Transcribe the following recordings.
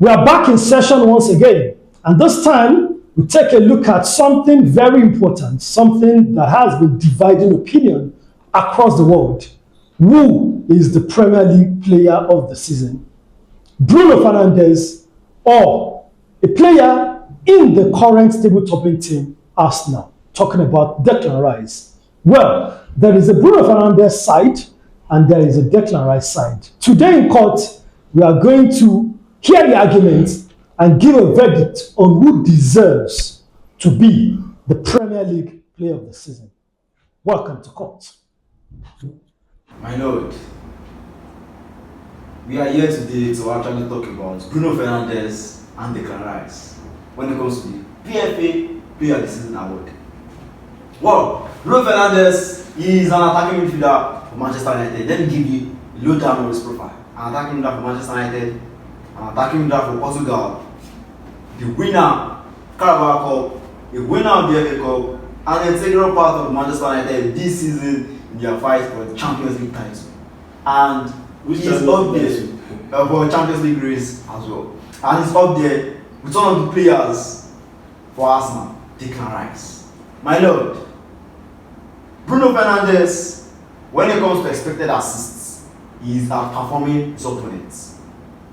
We are back in session once again, and this time we take a look at something very important, something that has been dividing opinion across the world. Who is the Premier League player of the season? Bruno Fernandes or a player in the current table-topping team, Arsenal? Talking about Declan Rice. Well, there is a Bruno Fernandes side and there is a Declan Rice side. Today in court, we are going to hear the arguments and give a verdict on who deserves to be the Premier League player of the season. Welcome to court. My lord, we are here today to actually talk about Bruno Fernandes and Declan Rice when it comes to the PFA Player of the Season award. Well, Bruno Fernandes is an attacking midfielder for Manchester United. Let me give you a low down on his profile. An attacking midfielder for Manchester United, an attacking midfielder for Portugal, the winner Carabao Cup, a winner of the FA Cup, and an integral part of Manchester United this season in their fight for the Champions League title. And he's up there for Champions League race as well. And he's up there with one of the players for Arsenal, Declan Rice. My lord, Bruno Fernandes, when it comes to expected assists, he is outperforming his opponents.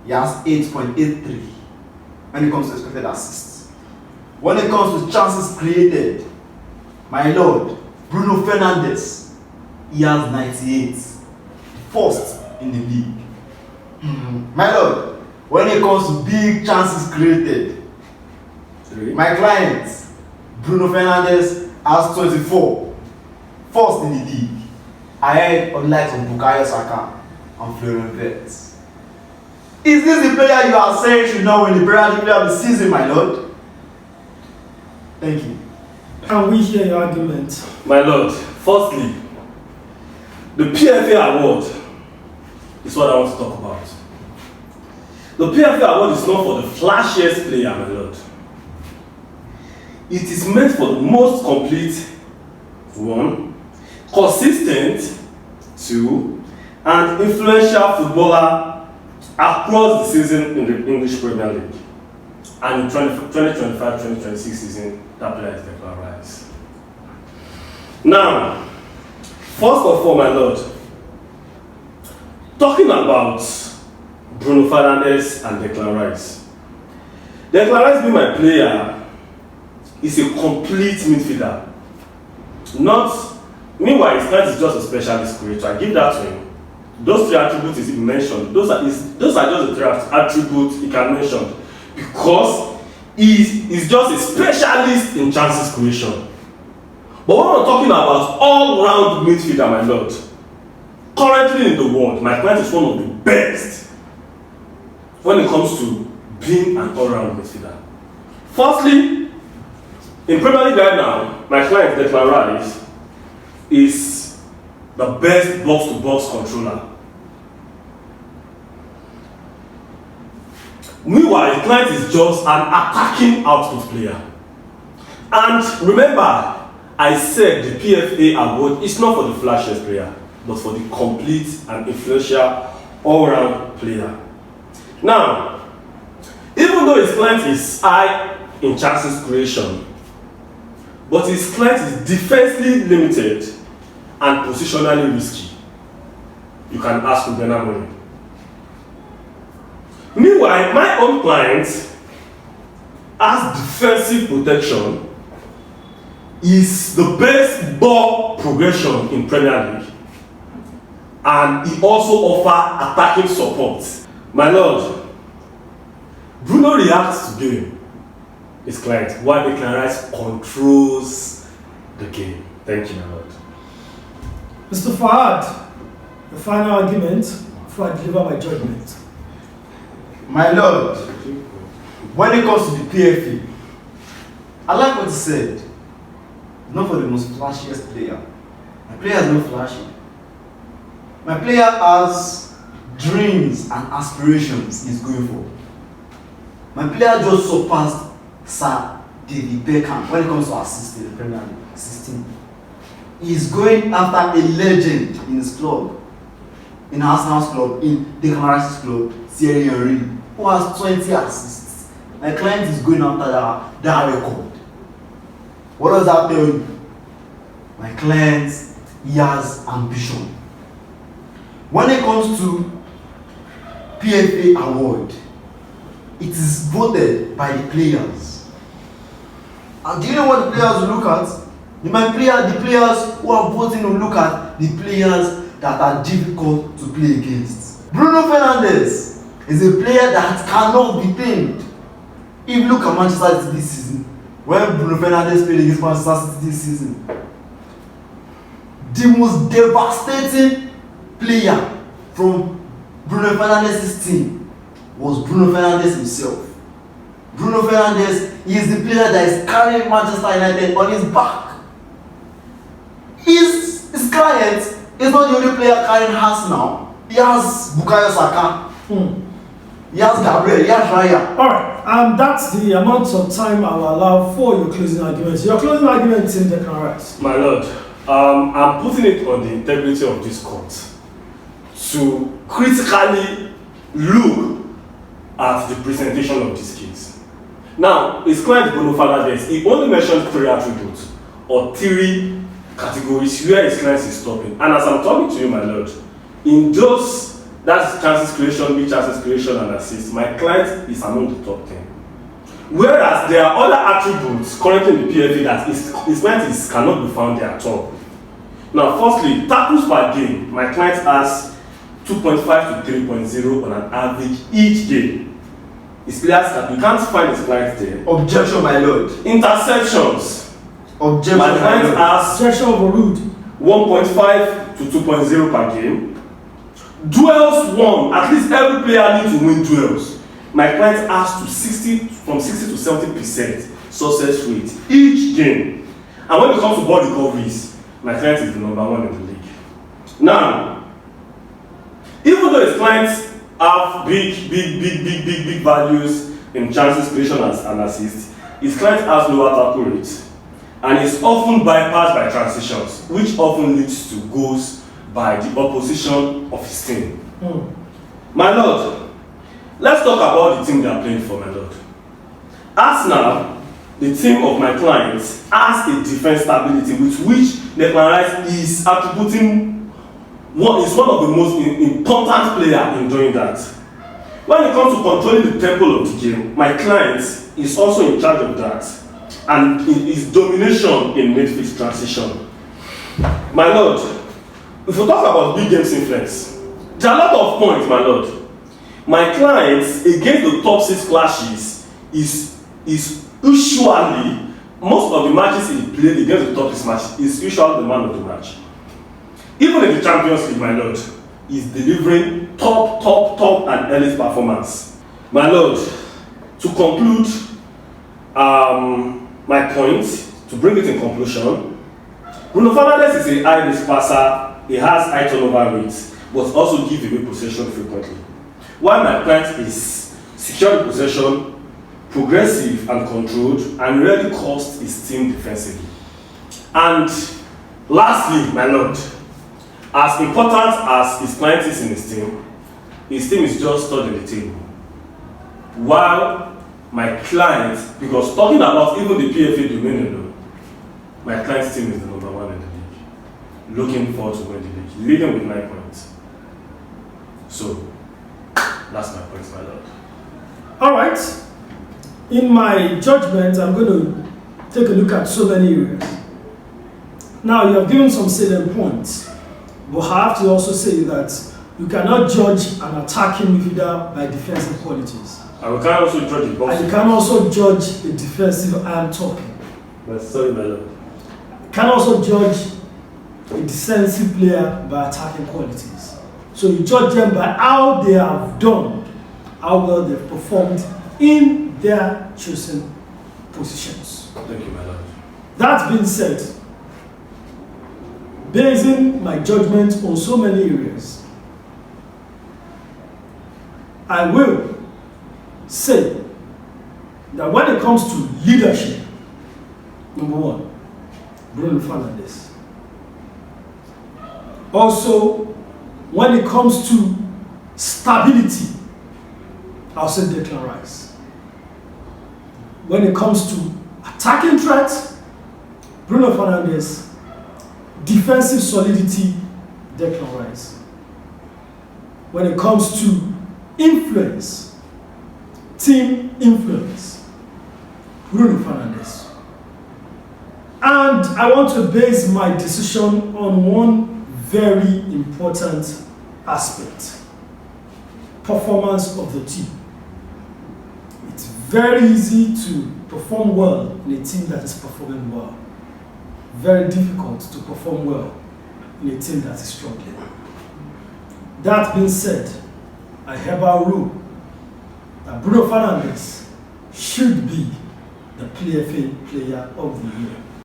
He has 8.83 when it comes to expected assists. When it comes to chances created, my lord, Bruno Fernandes, he has 98, first in the league. My lord, when it comes to big chances created, my client, Bruno Fernandes, has 24, first in the league, ahead of the likes of Bukayo Saka and Florian Wirtz. Is this the player you are saying should not win the Premier League player of the season, my lord? Thank you. Can we hear your argument? My lord, firstly, the PFA award is what I want to talk about. The PFA award is not for the flashiest player, my lord. It is meant for the most complete, 1, consistent, 2, and influential footballer across the season in the English Premier League. And in 2025-2026 season, that player is Declan Rice. Now, first of all, my lord, talking about Bruno Fernandes and Declan Rice. Declan Rice being my player is a complete midfielder. Meanwhile, his client is just a specialist creator. I give that to him. Those 3 attributes he mentioned, those are just the 3 attributes he can mention because he's just a specialist in chances creation. But when we're talking about all-round midfielder, my lord, currently in the world, my client is one of the best when it comes to being an all-round midfielder. Firstly, in Premier League right now, my client Declan Rice is the best box-to-box controller. Meanwhile, his client is just an attacking output player. And remember, I said the PFA award is not for the flashiest player, but for the complete and influential all-round player. Now, even though his client is high in chances creation, but his client is defensively limited and positionally risky, you can ask Ruben Amorim. Meanwhile, my own client has defensive protection, is the best ball progression in Premier League, and he also offers attacking support. My lord, Bruno reacts to game. His client, while Declan Rice controls the game. Thank you, my lord. Mr. Fahad, the final argument before I deliver my judgment. My lord, when it comes to the PFA, I like what you said. Not for the most flashiest player. My player is not flashy. My player has dreams and aspirations he's going for. My player just surpassed Sir David Beckham when it comes to assist in the Premier League, 16. He's going after a legend in his club, in Arsenal's club, in Declan Rice's club, Thierry Henry. who has 20 assists. My client is going after that record. What does that tell you? My client, he has ambition. When it comes to PFA award, it is voted by the players. And do you know what the players will look at? The players who are voting will look at the players that are difficult to play against. Bruno Fernandes is a player that cannot be tamed. If you look at Manchester City this season, when Bruno Fernandes played against Manchester City this season, the most devastating player from Bruno Fernandes' team was Bruno Fernandes himself. Bruno Fernandes is the player that is carrying Manchester United on his back. His client is not the only player carrying Arsenal. He has Bukayo Saka. He has Gabriel. He has Raya. All right, that's the amount of time I will allow for your closing arguments. Your closing argument in Declan Rice. My lord, I'm putting it on the integrity of this court to critically look at the presentation of this case. Now, his client Bruno Fernandes, he only mentioned 3 attributes or 3 categories where his client is stopping. And as I'm talking to you, my lord, in those, that's chances creation, big chances creation and assist, my client is among the top 10. Whereas there are other attributes currently in the PFA that his client cannot be found there at all. Now, firstly, tackles per game, my client has 2.5 to 3.0 on an average each game. His players that we can't find his client there. Objection, my lord. Interceptions. Objection, my client has objection overruled. 1.5 to 2.0 per game. Duels won. At least every player needs to win duels. My client has from 60 to 70% success rate each game. And when it comes to ball recoveries, my client is the #1 in the league. Now, even though his clients have big values in chances creation and assist, his client has lower tackle rates and is often bypassed by transitions, which often leads to goals by the opposition of his team. My lord, let's talk about the team they are playing for, my lord. Arsenal, the team of my clients, has a defense stability with which Declan Rice is attributing is one of the most important players in doing that. When it comes to controlling the tempo of the game, my client is also in charge of that, and his domination in midfield transition. My lord, if we talk about big games influence, there are a lot of points, my lord. My clients against the top 6 clashes is usually, most of the matches he played against the top 6 matches is usually the man of the match. Even in the Champions League, my lord, is delivering top and elite performance. My lord, to conclude my point, to bring it in conclusion, Bruno Fernandes is a high-risk passer. He has high turnover rates, but also gives away possession frequently. While my client is secure possession, progressive and controlled, and rarely costs his team defensively. And lastly, my lord, as important as his client is in his team is just third in the table. While my client, because talking about even the PFA domain alone, my client's team is the #1 in the league. Looking forward to win the league, leading with 9 points. So, that's my point, my lord. All right. In my judgment, I'm going to take a look at so many areas. Now, you have given some salient points, but I have to also say that you cannot judge an attacking midfielder by defensive qualities. And we can also judge the box. And you can also judge a defensive arm talking. But sorry, my lord. You can also judge a defensive player by attacking qualities. So you judge them by how they have done, how well they've performed in their chosen positions. Thank you, my lord. That being said, basing my judgment on so many areas, I will say that when it comes to leadership, #1, Bruno Fernandes. Also, when it comes to stability I'll say Declan Rice. When it comes to attacking threat, Bruno Fernandes. Defensive solidity, Declan Rice. When it comes to influence, team influence, Bruno Fernandes. And I want to base my decision on one very important aspect: performance of the team. It's very easy to perform well in a team that is performing well. Very difficult to perform well in a team that is struggling. That being said, I hereby rule that Bruno Fernandes should be the PFA Player of the Year.